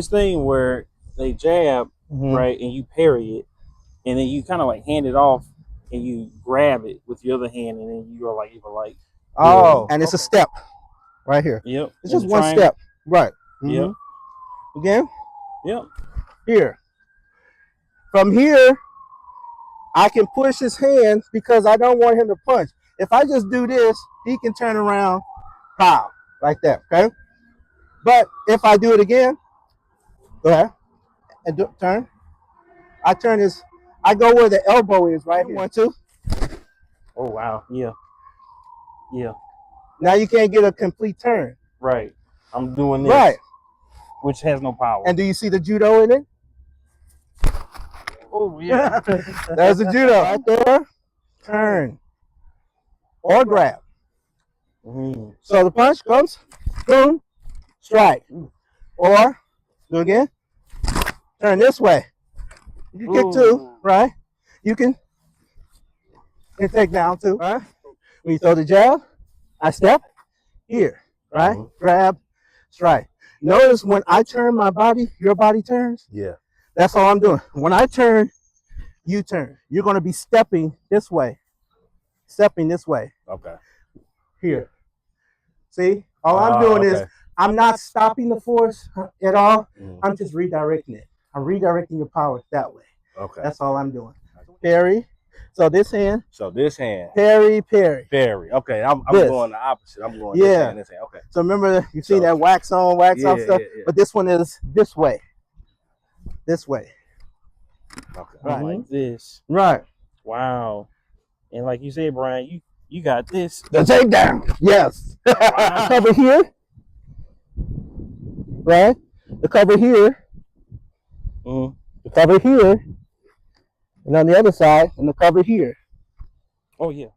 this thing where they jab, right, and you parry it, and then you kind of like hand it off, and you grab it with your other hand, and then you are like, oh, and it's a step right here. Yep. It's just one step. Right. Yep. Again. Yep. Here. From here, I can push his hand because I don't want him to punch. If I just do this, he can turn around, pow, like that, okay? But if I do it again, go ahead, and turn. I turn his, I go where the elbow is, right here. 1, 2. Oh, wow. Yeah. Yeah. Now you can't get a complete turn. Right. I'm doing this. Right. Which has no power. And do you see the judo in it? Oh, yeah. There's the judo right there. Turn. Or grab. So the punch comes, boom, strike. Or, do it again, turn this way. You can kick two, right? You can take down two, right? When you throw the jab, I step here, right? Grab, strike. Notice when I turn my body, your body turns. Yeah. That's all I'm doing. When I turn, you turn. You're going to be stepping this way. Stepping this way. Okay. Here. See? All I'm doing is I'm not stopping the force at all. I'm just redirecting it. I'm redirecting your power that way. Okay. That's all I'm doing. Parry. So this hand. So this hand. Parry, parry. Parry. Okay. I'm going the opposite. I'm going this hand, this hand. Okay. So remember, you see that wax on, wax off stuff? Yeah. But this one is this way. This way. Okay. Right. Like this. Right. Wow. And like you said, Brian, you got this. The takedown. Yes. Wow. Cover here. Right? The cover here. The cover here. And on the other side, and the cover here. Oh, yeah.